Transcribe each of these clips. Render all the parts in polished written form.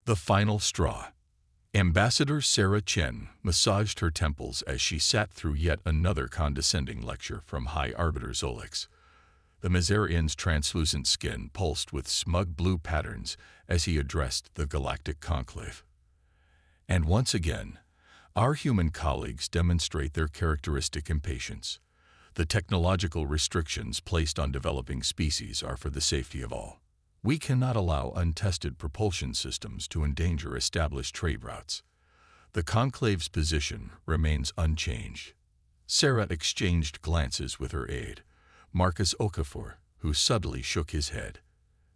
The final straw. Ambassador Sarah Chen massaged her temples as she sat through yet another condescending lecture from High Arbiter Zolix. The Mazarian's translucent skin pulsed with smug blue patterns as he addressed the Galactic conclave. And once again, our human colleagues demonstrate their characteristic impatience. The technological restrictions placed on developing species are for the safety of all. We cannot allow untested propulsion systems to endanger established trade routes. The conclave's position remains unchanged. Sarah exchanged glances with her aide, Marcus Okafor, who subtly shook his head.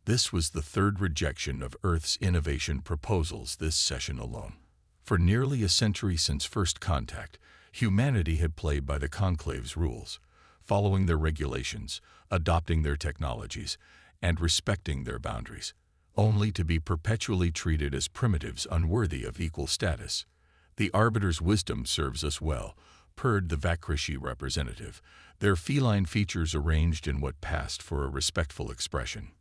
This was the third rejection of Earth's innovation proposals this session alone. For nearly a century since first contact, humanity had played by the conclave's rules, following their regulations, adopting their technologies, and respecting their boundaries, only to be perpetually treated as primitives unworthy of equal status. The Arbiter's wisdom serves us well, purred the Vakrishi representative, their feline features arranged in what passed for a respectful expression.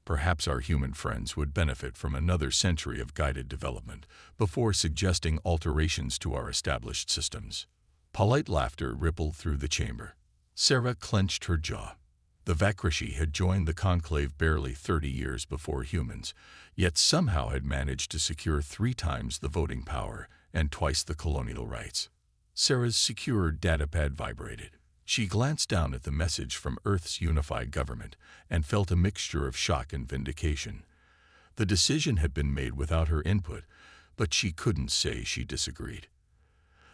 Perhaps our human friends would benefit from another century of guided development before suggesting alterations to our established systems. Polite laughter rippled through the chamber. Sarah clenched her jaw. The Vakrishi had joined the conclave barely 30 years before humans, yet somehow had managed to secure 3 times the voting power and twice the colonial rights. Sarah's secure datapad vibrated. She glanced down at the message from Earth's unified government and felt a mixture of shock and vindication. The decision had been made without her input, but she couldn't say she disagreed.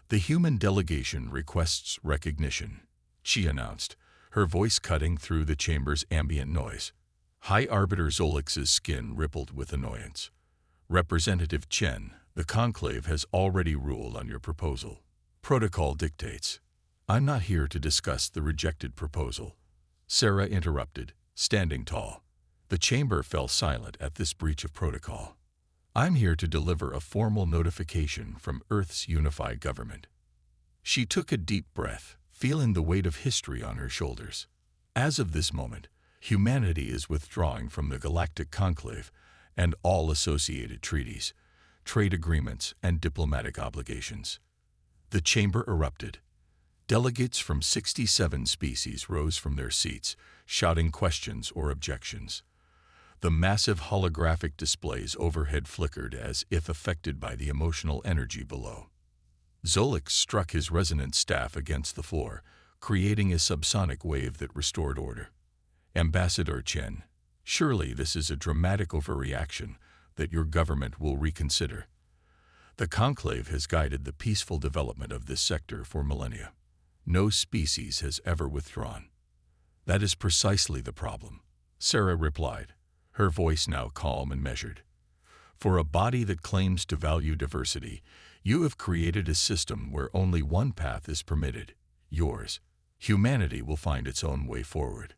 The human delegation requests recognition, she announced, her voice cutting through the chamber's ambient noise. High Arbiter Zolix's skin rippled with annoyance. Representative Chen, the conclave has already ruled on your proposal. Protocol dictates. I'm not here to discuss the rejected proposal. Sarah interrupted, standing tall. The chamber fell silent at this breach of protocol. I'm here to deliver a formal notification from Earth's unified government. She took a deep breath, feeling the weight of history on her shoulders. As of this moment, humanity is withdrawing from the Galactic Conclave and all associated treaties, trade agreements, and diplomatic obligations. The chamber erupted. Delegates from 67 species rose from their seats, shouting questions or objections. The massive holographic displays overhead flickered as if affected by the emotional energy below. Zolix struck his resonant staff against the floor, creating a subsonic wave that restored order. Ambassador Chen, surely this is a dramatic overreaction that your government will reconsider. The conclave has guided the peaceful development of this sector for millennia. No species has ever withdrawn. That is precisely the problem, Sarah replied, her voice now calm and measured. For a body that claims to value diversity, you have created a system where only one path is permitted, yours. Humanity will find its own way forward.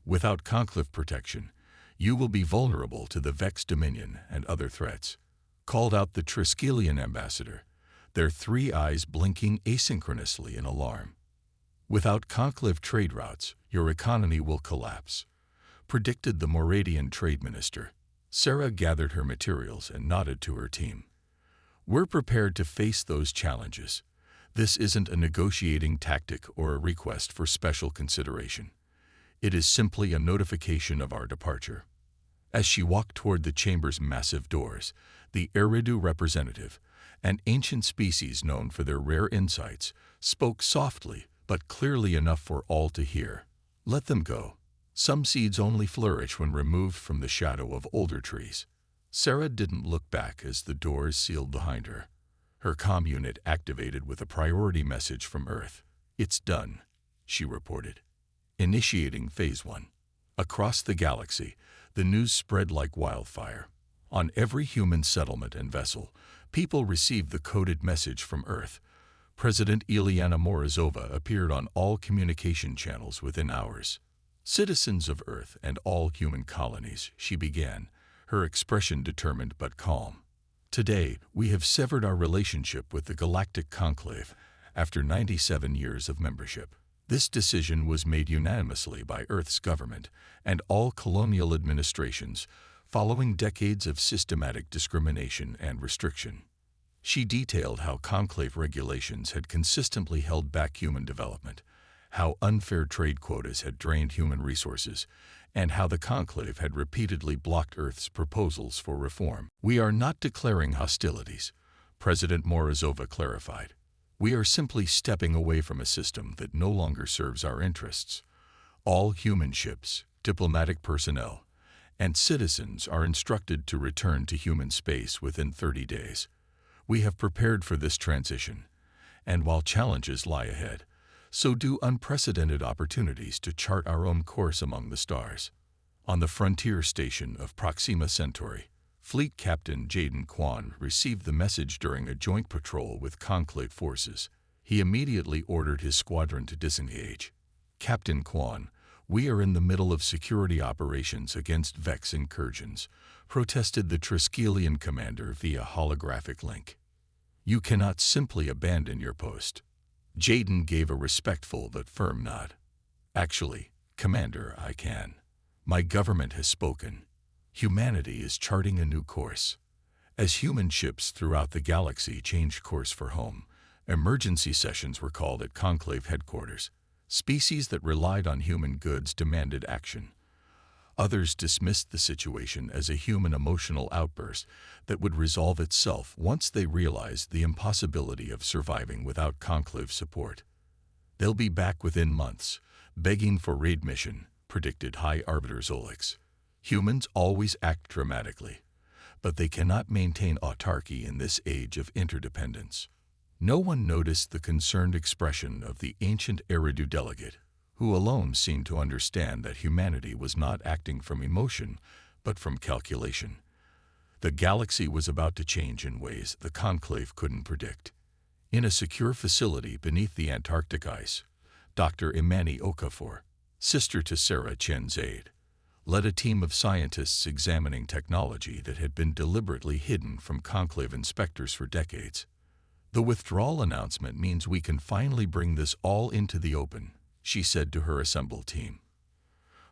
Without conclave protection, you will be vulnerable to the Vex Dominion and other threats, called out the Triskelion ambassador, their 3 eyes blinking asynchronously in alarm. Without conclave trade routes, your economy will collapse, predicted the Moradian trade minister. Sarah gathered her materials and nodded to her team. We're prepared to face those challenges. This isn't a negotiating tactic or a request for special consideration. It is simply a notification of our departure. As she walked toward the chamber's massive doors, the Eridu representative, an ancient species known for their rare insights, spoke softly but clearly enough for all to hear. Let them go. Some seeds only flourish when removed from the shadow of older trees. Sarah didn't look back as the doors sealed behind her. Her comm unit activated with a priority message from Earth. It's done, she reported. Initiating Phase 1. Across the galaxy, the news spread like wildfire. On every human settlement and vessel, people received the coded message from Earth. President Ilyana Morozova appeared on all communication channels within hours. Citizens of Earth and all human colonies, she began, her expression determined but calm. Today, we have severed our relationship with the Galactic Conclave after 97 years of membership. This decision was made unanimously by Earth's government and all colonial administrations following decades of systematic discrimination and restriction. She detailed how conclave regulations had consistently held back human development, how unfair trade quotas had drained human resources, and how the conclave had repeatedly blocked Earth's proposals for reform. "We are not declaring hostilities," President Morozova clarified. "We are simply stepping away from a system that no longer serves our interests. All human ships, diplomatic personnel, and citizens are instructed to return to human space within 30 days. We have prepared for this transition, and while challenges lie ahead, so do unprecedented opportunities to chart our own course among the stars." On the frontier station of Proxima Centauri, Fleet Captain Jaden Kwan received the message during a joint patrol with conclave forces. He immediately ordered his squadron to disengage. "Captain Kwan, we are in the middle of security operations against Vex incursions," protested the Triskelion commander via holographic link. "You cannot simply abandon your post." Jaden gave a respectful but firm nod. "Actually, Commander, I can. My government has spoken. Humanity is charting a new course. As human ships throughout the galaxy changed course for home, emergency sessions were called at Conclave headquarters. Species that relied on human goods demanded action. Others dismissed the situation as a human emotional outburst that would resolve itself once they realized the impossibility of surviving without conclave support. "They'll be back within months, begging for raid mission," predicted High Arbiter Zolix. "Humans always act dramatically, but they cannot maintain autarky in this age of interdependence." No one noticed the concerned expression of the ancient Eridu delegate, who alone seemed to understand that humanity was not acting from emotion, but from calculation. The galaxy was about to change in ways the conclave couldn't predict. In a secure facility beneath the Antarctic ice, Dr. Imani Okafor, sister to Sarah Chen's aide, led a team of scientists examining technology that had been deliberately hidden from conclave inspectors for decades. "The withdrawal announcement means we can finally bring this all into the open," she said to her assembled team.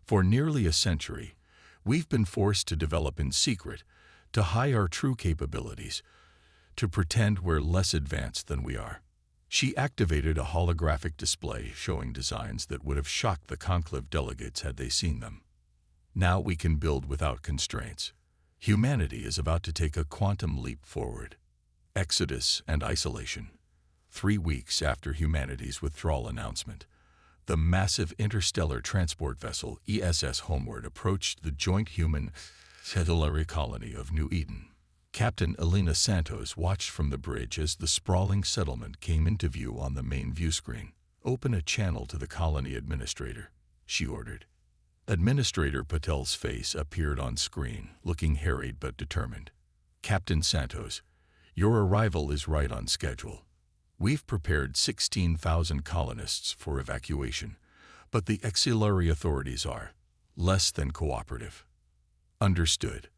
"For nearly a century, we've been forced to develop in secret, to hide our true capabilities, to pretend we're less advanced than we are." She activated a holographic display showing designs that would have shocked the conclave delegates had they seen them. "Now we can build without constraints. Humanity is about to take a quantum leap forward." Exodus and isolation. 3 weeks after humanity's withdrawal announcement, the massive interstellar transport vessel ESS Homeward approached the joint human satellite colony of New Eden. Captain Elena Santos watched from the bridge as the sprawling settlement came into view on the main view screen. "Open a channel to the colony administrator," she ordered. Administrator Patel's face appeared on screen, looking harried but determined. "Captain Santos, your arrival is right on schedule. We've prepared 16,000 colonists for evacuation, but the auxiliary authorities are less than cooperative." "Understood.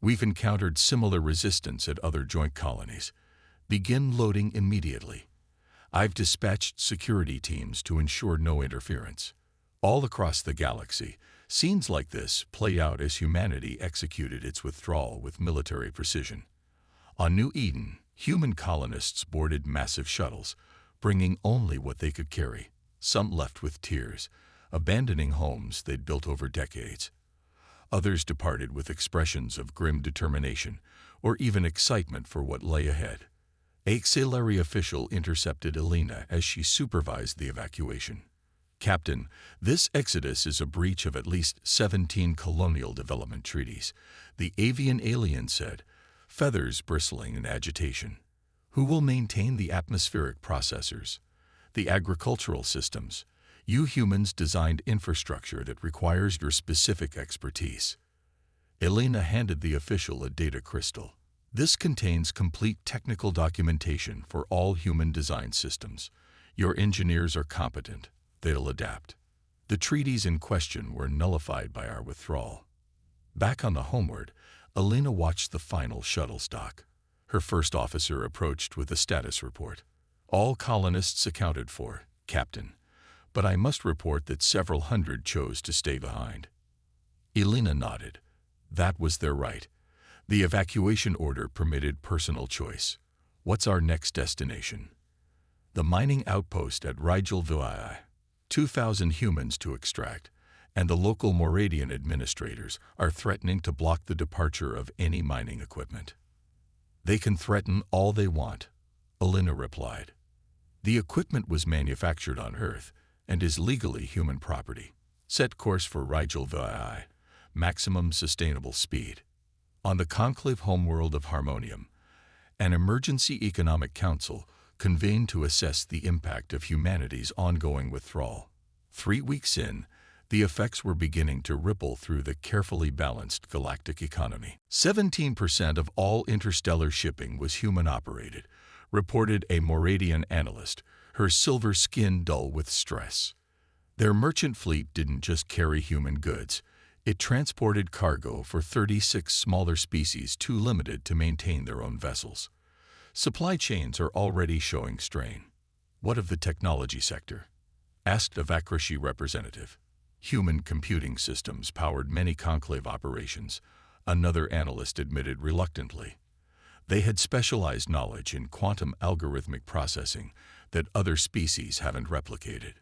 We've encountered similar resistance at other joint colonies. Begin loading immediately. I've dispatched security teams to ensure no interference." All across the galaxy, scenes like this play out as humanity executed its withdrawal with military precision. On New Eden, human colonists boarded massive shuttles, bringing only what they could carry. Some left with tears, abandoning homes they'd built over decades. Others departed with expressions of grim determination, or even excitement for what lay ahead. A auxiliary official intercepted Elena as she supervised the evacuation. "Captain, this exodus is a breach of at least 17 colonial development treaties," the avian alien said, feathers bristling in agitation. "Who will maintain the atmospheric processors, the agricultural systems? You humans designed infrastructure that requires your specific expertise." Elena handed the official a data crystal. "This contains complete technical documentation for all human design systems. Your engineers are competent. They'll adapt." The treaties in question were nullified by our withdrawal. Back on the Homeward, Elena watched the final shuttle dock. Her first officer approached with a status report. "All colonists accounted for, Captain, but I must report that several hundred chose to stay behind." Elena nodded. That was their right. The evacuation order permitted personal choice. What's our next destination? The mining outpost at HFY. 2,000 humans to extract, and the local Moradian administrators are threatening to block the departure of any mining equipment. They can threaten all they want, Alina replied. The equipment was manufactured on Earth and is legally human property. Set course for HFY, maximum sustainable speed. On the conclave homeworld of Harmonium, an emergency economic council convened to assess the impact of humanity's ongoing withdrawal. 3 weeks in, the effects were beginning to ripple through the carefully balanced galactic economy. 17% of all interstellar shipping was human-operated, reported a Moradian analyst, her silver skin dull with stress. Their merchant fleet didn't just carry human goods. It transported cargo for 36 smaller species too limited to maintain their own vessels. Supply chains are already showing strain. What of the technology sector? Asked a Vakrishi representative. Human computing systems powered many conclave operations, another analyst admitted reluctantly. They had specialized knowledge in quantum algorithmic processing that other species haven't replicated.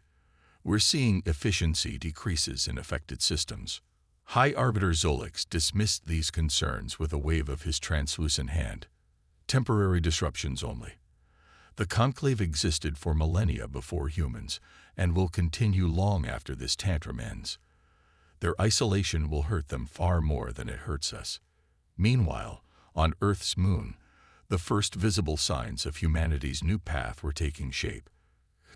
We're seeing efficiency decreases in affected systems. High Arbiter Zolix dismissed these concerns with a wave of his translucent hand. Temporary disruptions only. The conclave existed for millennia before humans and will continue long after this tantrum ends. Their isolation will hurt them far more than it hurts us. Meanwhile, on Earth's moon, the first visible signs of humanity's new path were taking shape.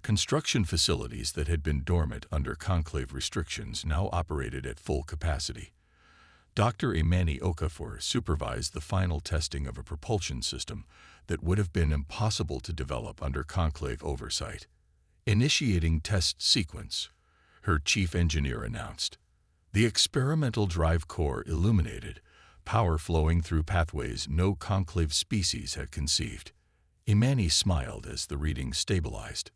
Construction facilities that had been dormant under conclave restrictions now operated at full capacity. Dr. Imani Okafor supervised the final testing of a propulsion system that would have been impossible to develop under conclave oversight. Initiating test sequence, her chief engineer announced. The experimental drive core illuminated, power flowing through pathways no conclave species had conceived. Imani smiled as the reading stabilized.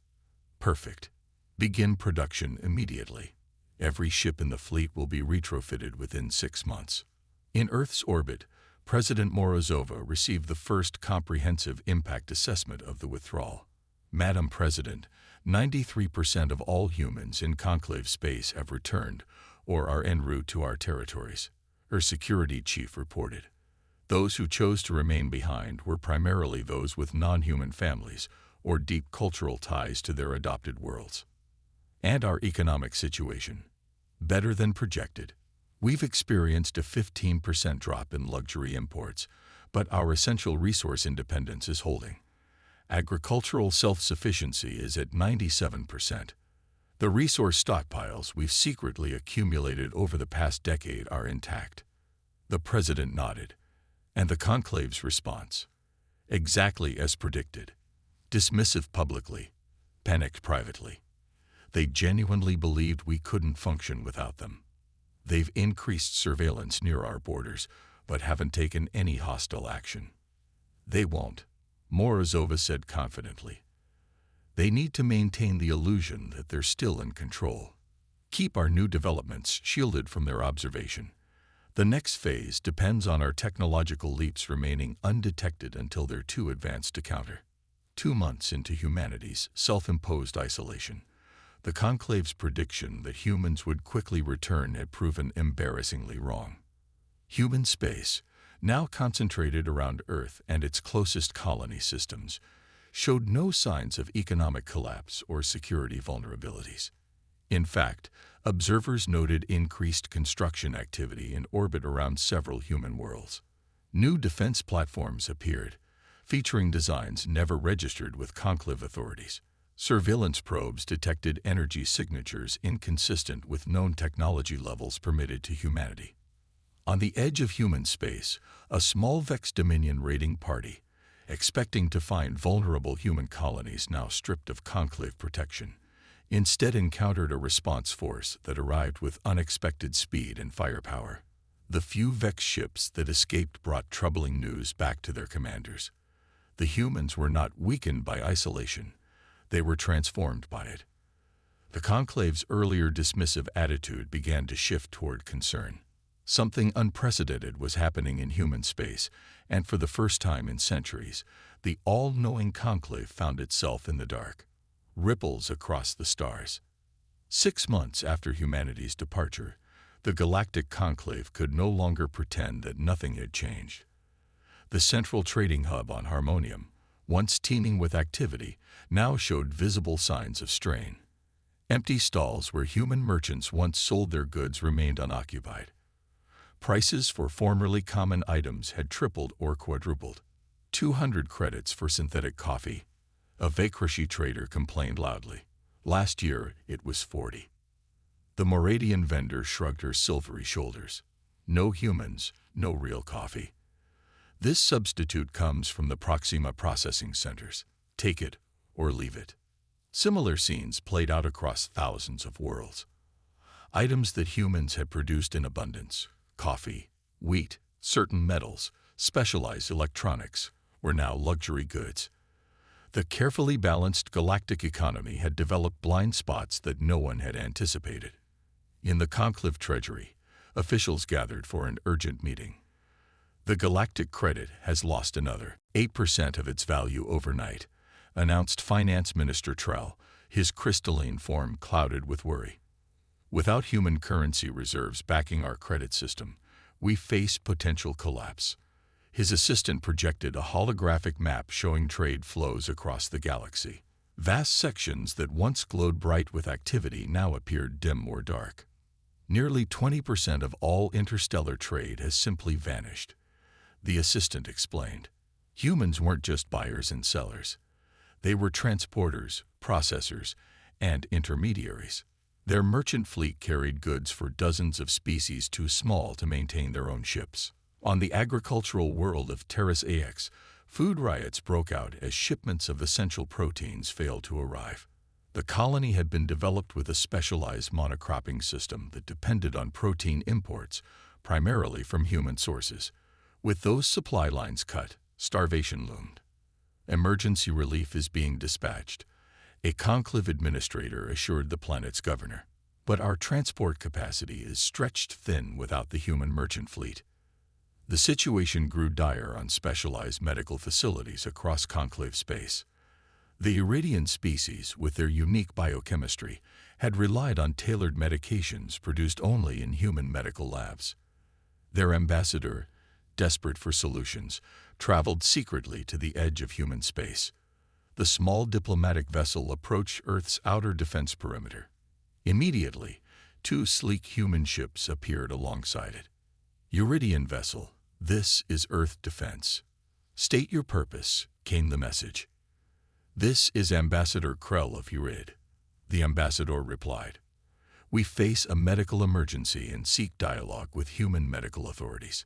Perfect. Begin production immediately. Every ship in the fleet will be retrofitted within 6 months. In Earth's orbit, President Morozova received the first comprehensive impact assessment of the withdrawal. Madam President, 93% of all humans in conclave space have returned or are en route to our territories, her security chief reported. Those who chose to remain behind were primarily those with non-human families or deep cultural ties to their adopted worlds. And our economic situation. Better than projected. We've experienced a 15% drop in luxury imports, but our essential resource independence is holding. Agricultural self-sufficiency is at 97%. The resource stockpiles we've secretly accumulated over the past decade are intact. The president nodded, and the conclave's response. Exactly as predicted. Dismissive publicly, panicked privately. They genuinely believed we couldn't function without them. They've increased surveillance near our borders, but haven't taken any hostile action. They won't, Morozova said confidently. They need to maintain the illusion that they're still in control. Keep our new developments shielded from their observation. The next phase depends on our technological leaps remaining undetected until they're too advanced to counter. 2 months into humanity's self-imposed isolation, the conclave's prediction that humans would quickly return had proven embarrassingly wrong. Human space, now concentrated around Earth and its closest colony systems, showed no signs of economic collapse or security vulnerabilities. In fact, observers noted increased construction activity in orbit around several human worlds. New defense platforms appeared, featuring designs never registered with conclave authorities. Surveillance probes detected energy signatures inconsistent with known technology levels permitted to humanity. On the edge of human space, a small Vex Dominion raiding party, expecting to find vulnerable human colonies now stripped of conclave protection, instead encountered a response force that arrived with unexpected speed and firepower. The few Vex ships that escaped brought troubling news back to their commanders. The humans were not weakened by isolation. They were transformed by it. The conclave's earlier dismissive attitude began to shift toward concern. Something unprecedented was happening in human space, and for the first time in centuries, the all-knowing conclave found itself in the dark. Ripples across the stars. 6 months after humanity's departure, the Galactic Conclave could no longer pretend that nothing had changed. The central trading hub on Harmonium, once teeming with activity, now showed visible signs of strain. Empty stalls where human merchants once sold their goods remained unoccupied. Prices for formerly common items had tripled or quadrupled. 200 credits for synthetic coffee. A Vakrshi trader complained loudly. Last year, it was 40. The Moradian vendor shrugged her silvery shoulders. No humans, no real coffee. This substitute comes from the Proxima processing centers. Take it or leave it. Similar scenes played out across thousands of worlds. Items that humans had produced in abundance, coffee, wheat, certain metals, specialized electronics, were now luxury goods. The carefully balanced galactic economy had developed blind spots that no one had anticipated. In the conclave treasury, officials gathered for an urgent meeting. The galactic credit has lost another 8% of its value overnight, announced Finance Minister Trell, his crystalline form clouded with worry. Without human currency reserves backing our credit system, we face potential collapse. His assistant projected a holographic map showing trade flows across the galaxy. Vast sections that once glowed bright with activity now appeared dim or dark. Nearly 20% of all interstellar trade has simply vanished. The assistant explained. Humans weren't just buyers and sellers. They were transporters, processors, and intermediaries. Their merchant fleet carried goods for dozens of species too small to maintain their own ships. On the agricultural world of Terras AX, food riots broke out as shipments of essential proteins failed to arrive. The colony had been developed with a specialized monocropping system that depended on protein imports, primarily from human sources. With those supply lines cut, starvation loomed. Emergency relief is being dispatched, a conclave administrator assured the planet's governor. But our transport capacity is stretched thin without the human merchant fleet. The situation grew dire on specialized medical facilities across conclave space. The Iridian species, with their unique biochemistry, had relied on tailored medications produced only in human medical labs. Their ambassador, desperate for solutions, traveled secretly to the edge of human space. The small diplomatic vessel approached Earth's outer defense perimeter. Immediately, 2 sleek human ships appeared alongside it. Iridian vessel, this is Earth defense. State your purpose, came the message. This is Ambassador Krell of Urid. The ambassador replied. We face a medical emergency and seek dialogue with human medical authorities.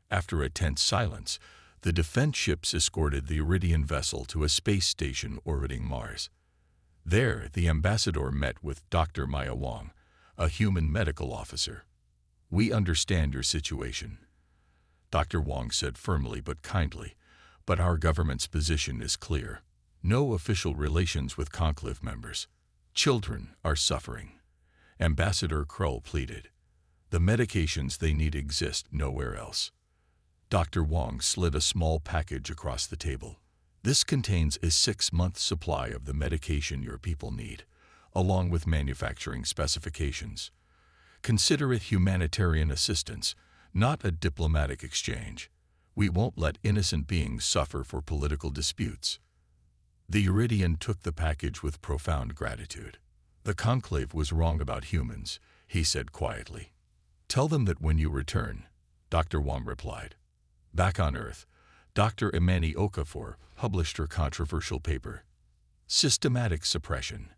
After a tense silence, the defense ships escorted the Iridian vessel to a space station orbiting Mars. There, the ambassador met with Dr. Maya Wong, a human medical officer. We understand your situation, Dr. Wong said firmly but kindly, but our government's position is clear. No official relations with conclave members. Children are suffering. Ambassador Kroll pleaded. The medications they need exist nowhere else. Dr. Wong slid a small package across the table. This contains a 6-month supply of the medication your people need, along with manufacturing specifications. Consider it humanitarian assistance, not a diplomatic exchange. We won't let innocent beings suffer for political disputes. The Iridian took the package with profound gratitude. The conclave was wrong about humans, he said quietly. Tell them that when you return, Dr. Wong replied. Back on Earth, Dr. Imani Okafor published her controversial paper, Systematic Suppression: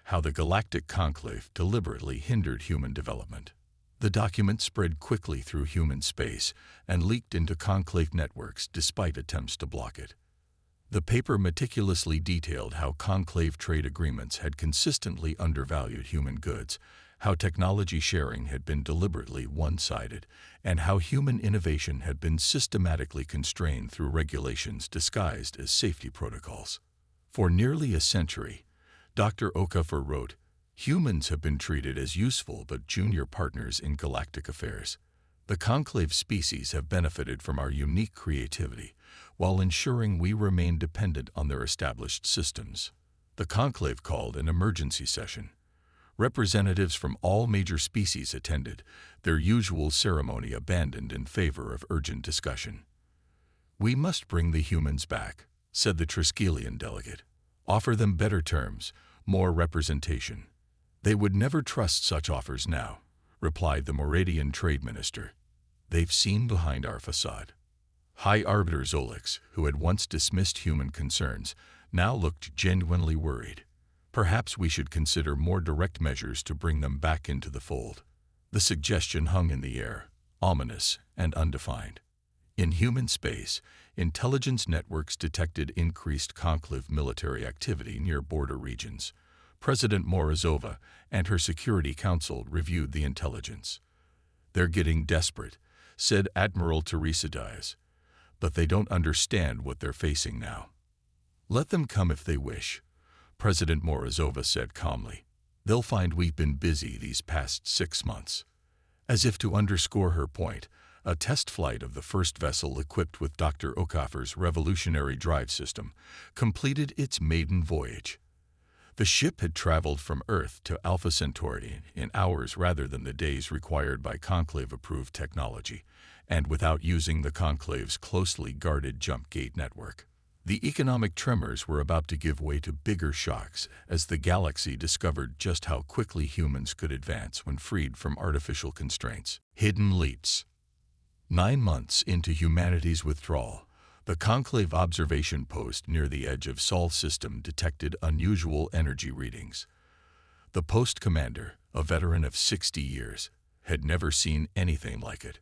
How the Galactic Conclave Deliberately Hindered Human Development. The document spread quickly through human space and leaked into conclave networks despite attempts to block it. The paper meticulously detailed how conclave trade agreements had consistently undervalued human goods, how technology sharing had been deliberately one-sided, and how human innovation had been systematically constrained through regulations disguised as safety protocols. For nearly a century, Dr. Okafor wrote, humans have been treated as useful but junior partners in galactic affairs. The conclave species have benefited from our unique creativity, while ensuring we remain dependent on their established systems. The conclave called an emergency session. Representatives from all major species attended, their usual ceremony abandoned in favor of urgent discussion. "We must bring the humans back," said the Triskelion delegate. "Offer them better terms, more representation." "They would never trust such offers now," replied the Moradian trade minister. "They've seen behind our facade." High Arbiter Zolix, who had once dismissed human concerns, now looked genuinely worried. "Perhaps we should consider more direct measures to bring them back into the fold." The suggestion hung in the air, ominous and undefined. In human space, intelligence networks detected increased conclave military activity near border regions. President Morozova and her Security Council reviewed the intelligence. "They're getting desperate," said Admiral Teresa Diaz. "But they don't understand what they're facing now." "Let them come if they wish," President Morozova said calmly. "They'll find we've been busy these past 6 months." As if to underscore her point, a test flight of the first vessel equipped with Dr. Okafor's revolutionary drive system completed its maiden voyage. The ship had traveled from Earth to Alpha Centauri in hours rather than the days required by Conclave-approved technology, and without using the Conclave's closely guarded jump gate network. The economic tremors were about to give way to bigger shocks as the galaxy discovered just how quickly humans could advance when freed from artificial constraints. Hidden leaps. 9 months into humanity's withdrawal, the Conclave observation post near the edge of Sol system detected unusual energy readings. The post commander, a veteran of 60 years, had never seen anything like it.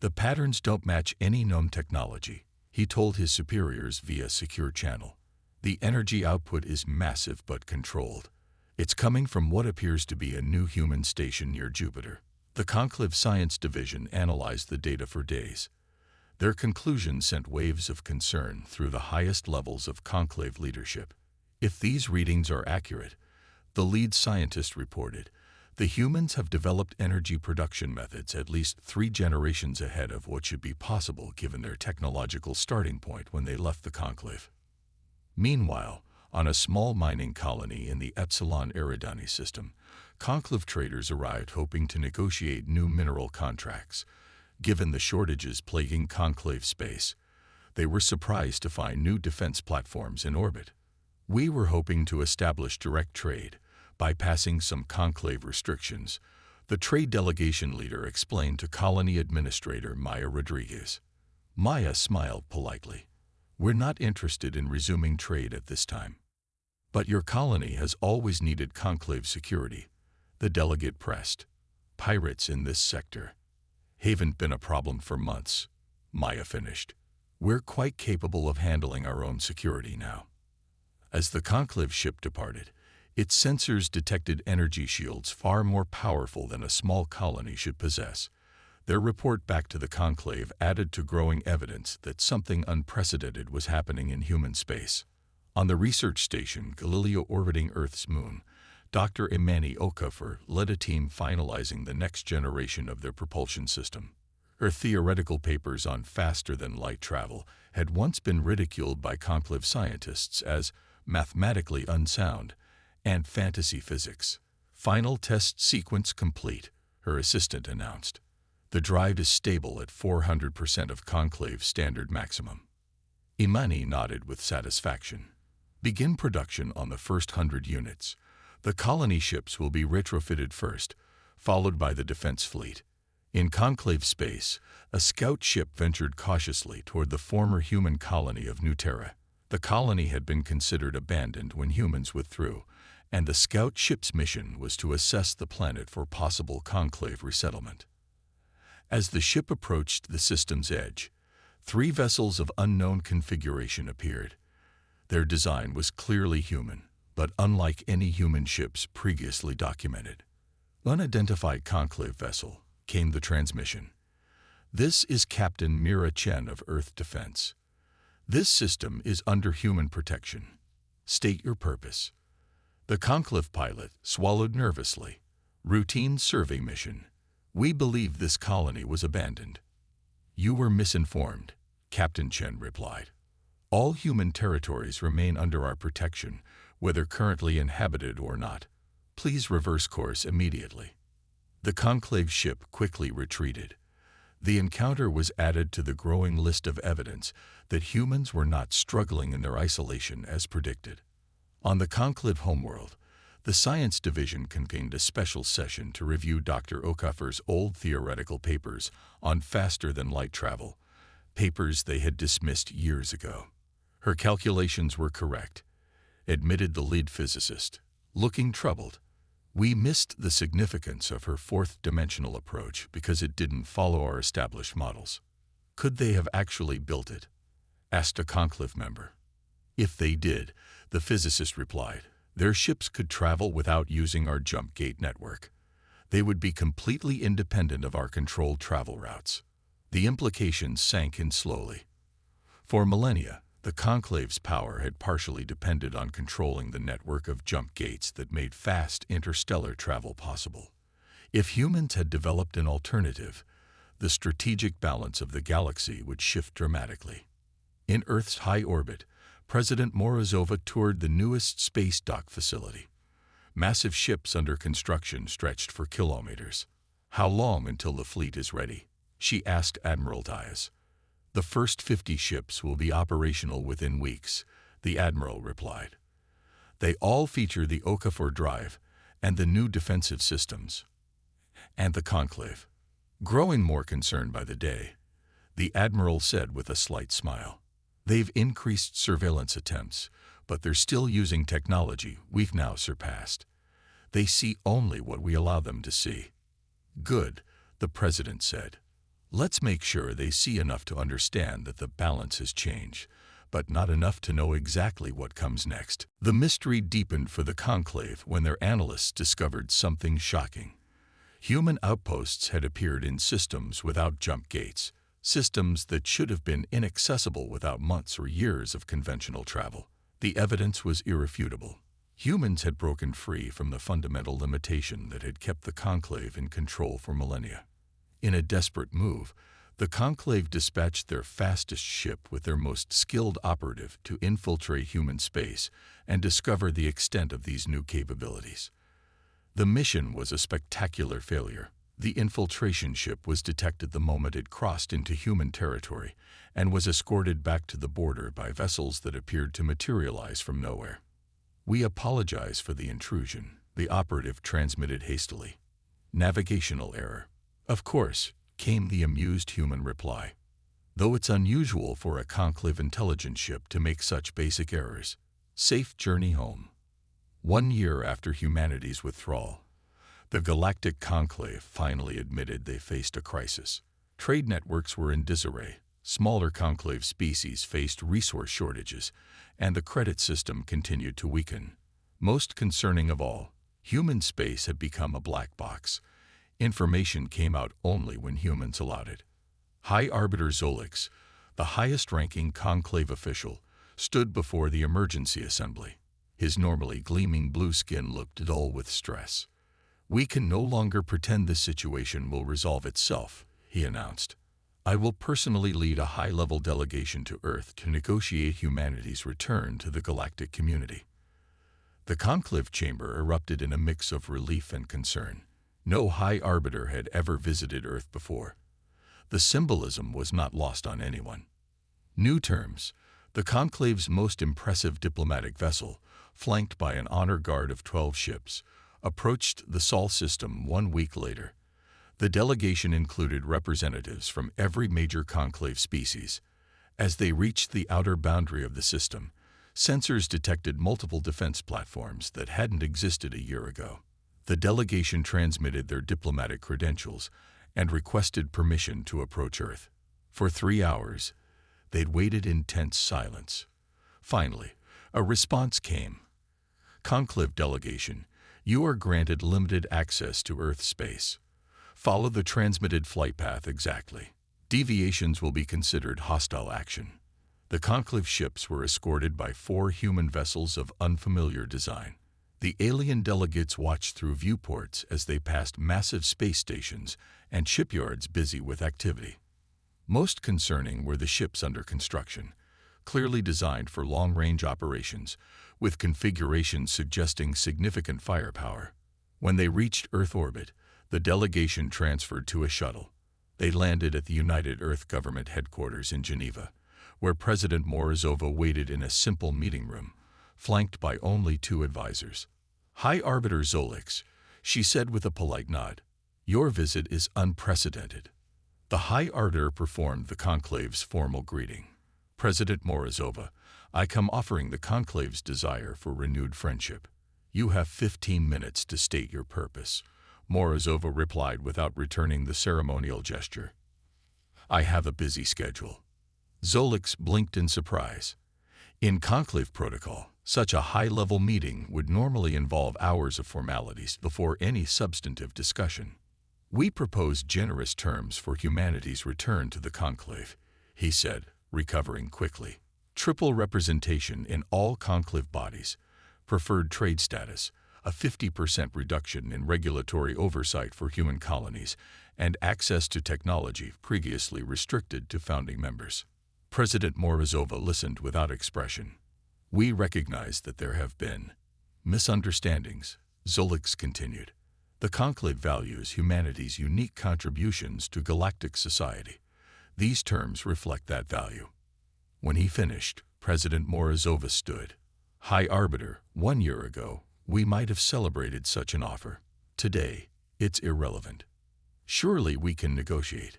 "The patterns don't match any known technology," he told his superiors via secure channel. "The energy output is massive but controlled. It's coming from what appears to be a new human station near Jupiter." The Conclave Science Division analyzed the data for days. Their conclusions sent waves of concern through the highest levels of Conclave leadership. "If these readings are accurate," the lead scientist reported, "the humans have developed energy production methods at least 3 generations ahead of what should be possible given their technological starting point when they left the Conclave." Meanwhile, on a small mining colony in the Epsilon Eridani system, Conclave traders arrived hoping to negotiate new mineral contracts. Given the shortages plaguing Conclave space, they were surprised to find new defense platforms in orbit. "We were hoping to establish direct trade, bypassing some Conclave restrictions," the trade delegation leader explained to colony administrator Maya Rodriguez. Maya smiled politely. "We're not interested in resuming trade at this time." "But your colony has always needed Conclave security," the delegate pressed. "Pirates in this sector haven't been a problem for months," Maya finished. "We're quite capable of handling our own security now." As the Conclave ship departed, its sensors detected energy shields far more powerful than a small colony should possess. Their report back to the Conclave added to growing evidence that something unprecedented was happening in human space. On the research station Galileo orbiting Earth's moon, Dr. Imani Okafor led a team finalizing the next generation of their propulsion system. Her theoretical papers on faster-than-light travel had once been ridiculed by Conclave scientists as mathematically unsound and fantasy physics. "Final test sequence complete," her assistant announced. "The drive is stable at 400% of Conclave standard maximum." Imani nodded with satisfaction. "Begin production on the first 100 units. The colony ships will be retrofitted first, followed by the defense fleet." In Conclave space, a scout ship ventured cautiously toward the former human colony of New Terra. The colony had been considered abandoned when humans withdrew, and the scout ship's mission was to assess the planet for possible Conclave resettlement. As the ship approached the system's edge, 3 vessels of unknown configuration appeared. Their design was clearly human, but unlike any human ships previously documented. "Unidentified Conclave vessel," came the transmission. "This is Captain Mira Chen of Earth Defense. This system is under human protection. State your purpose." The Conclave pilot swallowed nervously. "Routine survey mission. We believe this colony was abandoned. You were misinformed, Captain Chen replied. All human territories remain under our protection, whether currently inhabited or not. Please reverse course immediately. The Conclave ship quickly retreated. The encounter was added to the growing list of evidence that humans were not struggling in their isolation as predicted. On the Conclave homeworld, the Science Division convened a special session to review Dr. Okafor's old theoretical papers on faster-than-light travel, papers they had dismissed years ago. Her calculations were correct, admitted the lead physicist, looking troubled. We missed the significance of her fourth-dimensional approach because it didn't follow our established models. Could they have actually built it? Asked a Conclave member. If they did, the physicist replied, their ships could travel without using our jump gate network. They would be completely independent of our controlled travel routes. The implications sank in slowly. For millennia, the Conclave's power had partially depended on controlling the network of jump gates that made fast interstellar travel possible. If humans had developed an alternative, the strategic balance of the galaxy would shift dramatically. In Earth's high orbit, President Morozova toured the newest space dock facility. Massive ships under construction stretched for kilometers. How long until the fleet is ready? She asked Admiral Dias. The first 50 ships will be operational within weeks, the Admiral replied. They all feature the Okafor drive and the new defensive systems. And the Conclave. Growing more concerned by the day, the Admiral said with a slight smile. They've increased surveillance attempts, but they're still using technology we've now surpassed. They see only what we allow them to see. Good, the President said. Let's make sure they see enough to understand that the balance has changed, but not enough to know exactly what comes next. The mystery deepened for the Conclave when their analysts discovered something shocking. Human outposts had appeared in systems without jump gates, systems that should have been inaccessible without months or years of conventional travel. The evidence was irrefutable. Humans had broken free from the fundamental limitation that had kept the Conclave in control for millennia. In a desperate move, the Conclave dispatched their fastest ship with their most skilled operative to infiltrate human space and discover the extent of these new capabilities. The mission was a spectacular failure. The infiltration ship was detected the moment it crossed into human territory and was escorted back to the border by vessels that appeared to materialize from nowhere. We apologize for the intrusion, the operative transmitted hastily. Navigational error. Of course, came the amused human reply. Though it's unusual for a Conclave intelligence ship to make such basic errors. Safe journey home. 1 year after humanity's withdrawal, the Galactic Conclave finally admitted they faced a crisis. Trade networks were in disarray, smaller Conclave species faced resource shortages, and the credit system continued to weaken. Most concerning of all, human space had become a black box. Information came out only when humans allowed it. High Arbiter Zolix, the highest-ranking Conclave official, stood before the emergency assembly. His normally gleaming blue skin looked dull with stress. We can no longer pretend this situation will resolve itself, he announced. I will personally lead a high-level delegation to Earth to negotiate humanity's return to the galactic community. The Conclave chamber erupted in a mix of relief and concern. No High Arbiter had ever visited Earth before. The symbolism was not lost on anyone. New terms, the Conclave's most impressive diplomatic vessel, flanked by an honor guard of 12 ships, approached the Sol system 1 week later. The delegation included representatives from every major Conclave species. As they reached the outer boundary of the system, sensors detected multiple defense platforms that hadn't existed a year ago. The delegation transmitted their diplomatic credentials and requested permission to approach Earth. For 3 hours, they'd waited in tense silence. Finally, a response came. Conclave delegation, you are granted limited access to Earth space. Follow the transmitted flight path exactly. Deviations will be considered hostile action. The Conclave ships were escorted by 4 human vessels of unfamiliar design. The alien delegates watched through viewports as they passed massive space stations and shipyards busy with activity. Most concerning were the ships under construction, clearly designed for long-range operations, with configurations suggesting significant firepower. When they reached Earth orbit, the delegation transferred to a shuttle. They landed at the United Earth Government headquarters in Geneva, where President Morozova waited in a simple meeting room, flanked by only 2 advisors. "High Arbiter Zolix," she said with a polite nod, "your visit is unprecedented." The High Arbiter performed the conclave's formal greeting. "President Morozova, I come offering the conclave's desire for renewed friendship. You have 15 minutes to state your purpose," Morozova replied without returning the ceremonial gesture. "I have a busy schedule." Zolix blinked in surprise. In conclave protocol, such a high-level meeting would normally involve hours of formalities before any substantive discussion. "We propose generous terms for humanity's return to the conclave," he said, recovering quickly. "Triple representation in all conclave bodies, preferred trade status, a 50% reduction in regulatory oversight for human colonies, and access to technology previously restricted to founding members." President Morozova listened without expression. "We recognize that there have been misunderstandings," Zolix continued. "The conclave values humanity's unique contributions to galactic society. These terms reflect that value." When he finished, President Morozova stood. "High Arbiter, 1 year ago, we might have celebrated such an offer. Today, it's irrelevant. Surely we can negotiate."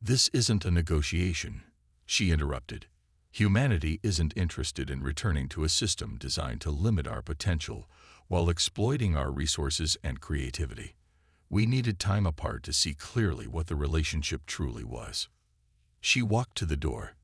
"This isn't a negotiation," she interrupted. "Humanity isn't interested in returning to a system designed to limit our potential while exploiting our resources and creativity. We needed time apart to see clearly what the relationship truly was." She walked to the door.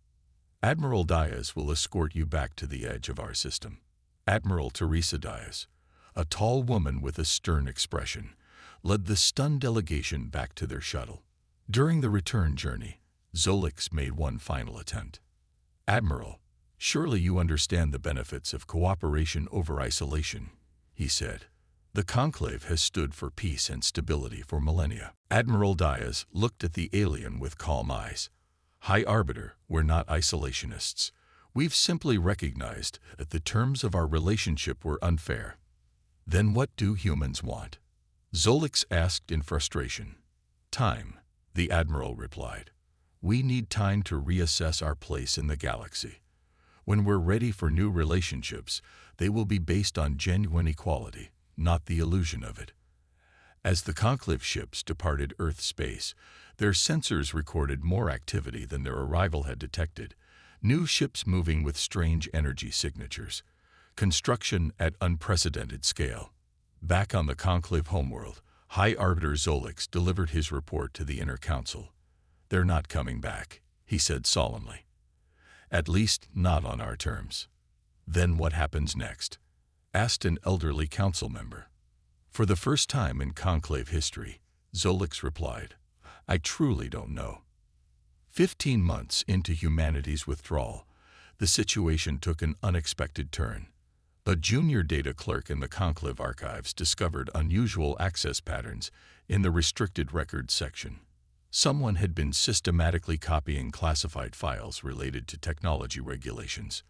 "Admiral Diaz will escort you back to the edge of our system." Admiral Teresa Diaz, a tall woman with a stern expression, led the stunned delegation back to their shuttle. During the return journey, Zolix made one final attempt. "Admiral, surely you understand the benefits of cooperation over isolation," he said. "The conclave has stood for peace and stability for millennia." Admiral Diaz looked at the alien with calm eyes. "High Arbiter, we're not isolationists. We've simply recognized that the terms of our relationship were unfair." "Then what do humans want?" Zolix asked in frustration. "Time," the Admiral replied. "We need time to reassess our place in the galaxy. When we're ready for new relationships, they will be based on genuine equality, not the illusion of it." As the conclave ships departed Earth space, their sensors recorded more activity than their arrival had detected. New ships moving with strange energy signatures. Construction at unprecedented scale. Back on the conclave homeworld, High Arbiter Zolix delivered his report to the Inner Council. "They're not coming back," he said solemnly. "At least not on our terms." "Then what happens next?" asked an elderly council member. "For the first time in conclave history," Zolix replied, "I truly don't know." 15 months into humanity's withdrawal, the situation took an unexpected turn. A junior data clerk in the conclave archives discovered unusual access patterns in the restricted records section. Someone had been systematically copying classified files related to technology regulations.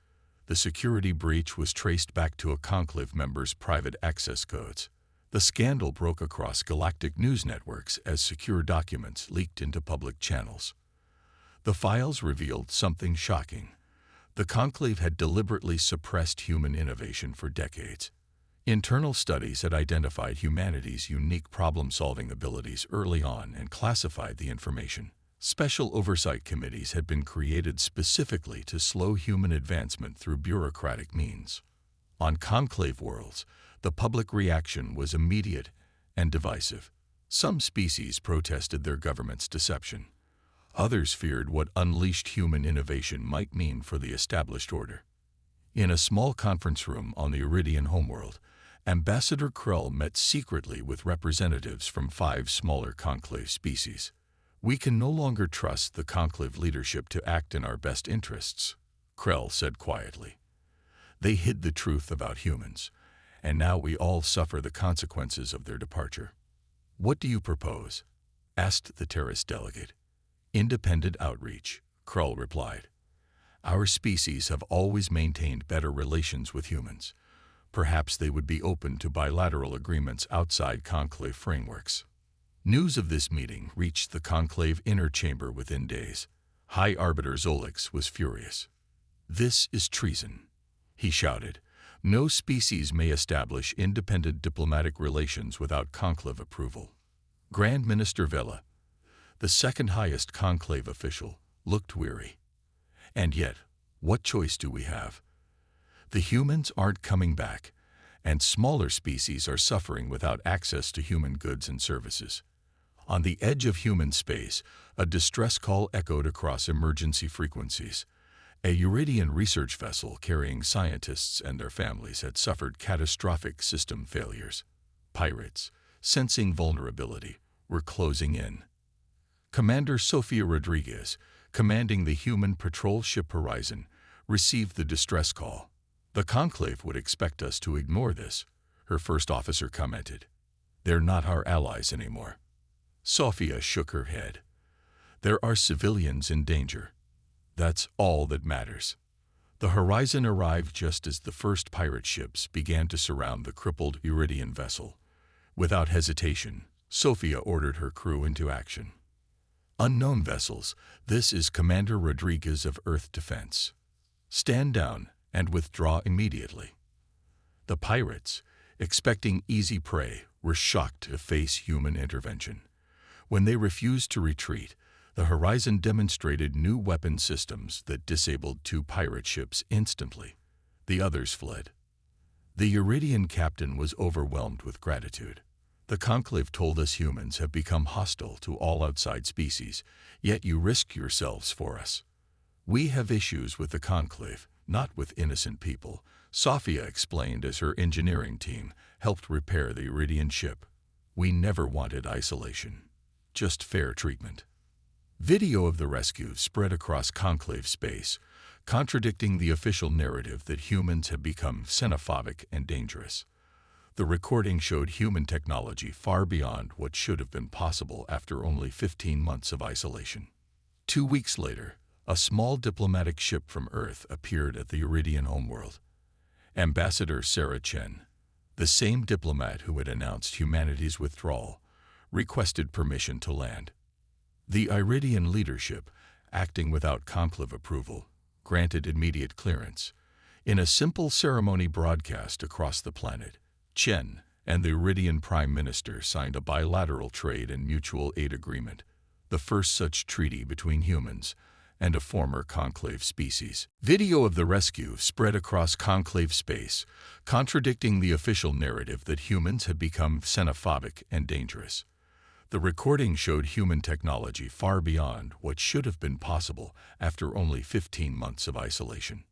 The security breach was traced back to a conclave member's private access codes. The scandal broke across galactic news networks as secure documents leaked into public channels. The files revealed something shocking. The conclave had deliberately suppressed human innovation for decades. Internal studies had identified humanity's unique problem-solving abilities early on and classified the information. Special oversight committees had been created specifically to slow human advancement through bureaucratic means. On conclave worlds, the public reaction was immediate and divisive. Some species protested their government's deception. Others feared what unleashed human innovation might mean for the established order. In a small conference room on the Iridian homeworld, Ambassador Krell met secretly with representatives from 5 smaller conclave species. "We can no longer trust the conclave leadership to act in our best interests," Krell said quietly. "They hid the truth about humans, and now we all suffer the consequences of their departure. What do you propose? Asked the terrorist delegate. Independent outreach, Krull replied. Our species have always maintained better relations with humans. Perhaps they would be open to bilateral agreements outside conclave frameworks. News of this meeting reached the conclave inner chamber within days. High Arbiter Zolix was furious. This is treason, he shouted. No species may establish independent diplomatic relations without conclave approval. Grand Minister Vela, the second highest conclave official, looked weary. And yet, what choice do we have? The humans aren't coming back, and smaller species are suffering without access to human goods and services. On the edge of human space, a distress call echoed across emergency frequencies. A Euridian research vessel carrying scientists and their families had suffered catastrophic system failures. Pirates, sensing vulnerability, were closing in. Commander Sofia Rodriguez, commanding the human patrol ship Horizon, received the distress call. The Conclave would expect us to ignore this, her first officer commented. They're not our allies anymore. Sofia shook her head. There are civilians in danger. That's all that matters. The Horizon arrived just as the first pirate ships began to surround the crippled Euridian vessel. Without hesitation, Sofia ordered her crew into action. Unknown vessels, this is Commander Rodriguez of Earth Defense. Stand down and withdraw immediately. The pirates, expecting easy prey, were shocked to face human intervention. When they refused to retreat, the Horizon demonstrated new weapon systems that disabled 2 pirate ships instantly. The others fled. The Euridian captain was overwhelmed with gratitude. The Conclave told us humans have become hostile to all outside species, yet you risk yourselves for us. We have issues with the Conclave, not with innocent people, Sofia explained as her engineering team helped repair the Euridian ship. We never wanted isolation, just fair treatment. Video of the rescue spread across conclave space, contradicting the official narrative that humans have become xenophobic and dangerous. The recording showed human technology far beyond what should have been possible after only 15 months of isolation. 2 weeks later, a small diplomatic ship from Earth appeared at the Euridian homeworld. Ambassador Sarah Chen, the same diplomat who had announced humanity's withdrawal, requested permission to land. The Iridian leadership, acting without conclave approval, granted immediate clearance. In a simple ceremony broadcast across the planet, Chen and the Iridian Prime Minister signed a bilateral trade and mutual aid agreement, the first such treaty between humans and a former conclave species. Video of the rescue spread across conclave space, contradicting the official narrative that humans had become xenophobic and dangerous. The recording showed human technology far beyond what should have been possible after only 15 months of isolation.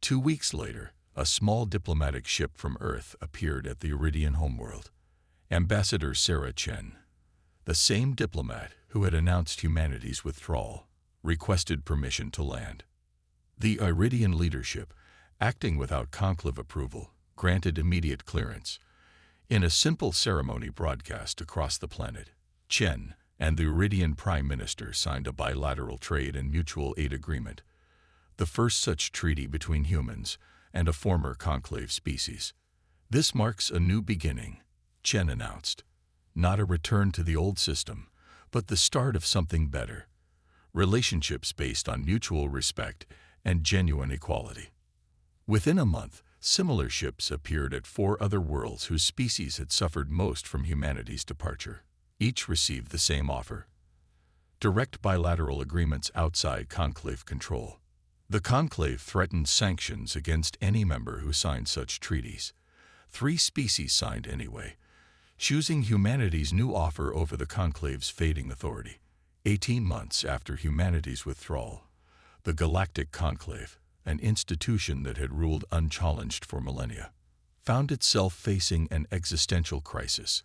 2 weeks later, a small diplomatic ship from Earth appeared at the Euridian homeworld. Ambassador Sarah Chen, the same diplomat who had announced humanity's withdrawal, requested permission to land. The Iridian leadership, acting without conclave approval, granted immediate clearance. In a simple ceremony broadcast across the planet, Chen and the Iridian Prime Minister signed a bilateral trade and mutual aid agreement, the first such treaty between humans and a former conclave species. This marks a new beginning, Chen announced. Not a return to the old system, but the start of something better. Relationships based on mutual respect and genuine equality. Within a month, similar ships appeared at 4 other worlds whose species had suffered most from humanity's departure. Each received the same offer: direct bilateral agreements outside conclave control. The conclave threatened sanctions against any member who signed such treaties. 3 species signed anyway, choosing humanity's new offer over the conclave's fading authority. 18 months after humanity's withdrawal, the Galactic Conclave, an institution that had ruled unchallenged for millennia, found itself facing an existential crisis.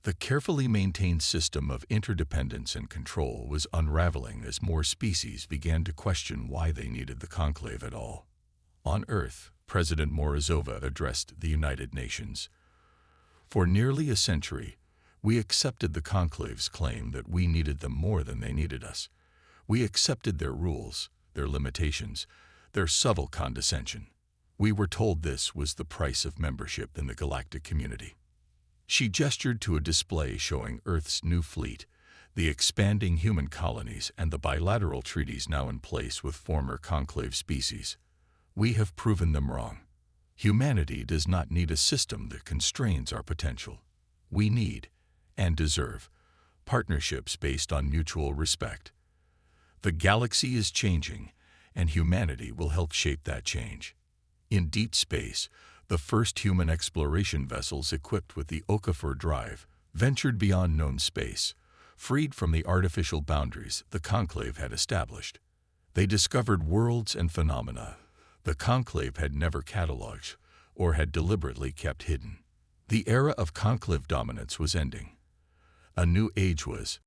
The carefully maintained system of interdependence and control was unraveling as more species began to question why they needed the conclave at all. On Earth, President Morozova addressed the United Nations. For nearly a century, we accepted the conclave's claim that we needed them more than they needed us. We accepted their rules, their limitations, their subtle condescension. We were told this was the price of membership in the galactic community. She gestured to a display showing Earth's new fleet, the expanding human colonies, and the bilateral treaties now in place with former conclave species. We have proven them wrong. Humanity does not need a system that constrains our potential. We need, and deserve, partnerships based on mutual respect. The galaxy is changing, and humanity will help shape that change. In deep space, the first human exploration vessels equipped with the Okafor drive ventured beyond known space, freed from the artificial boundaries the conclave had established. They discovered worlds and phenomena the conclave had never cataloged or had deliberately kept hidden. The era of conclave dominance was ending. A new age was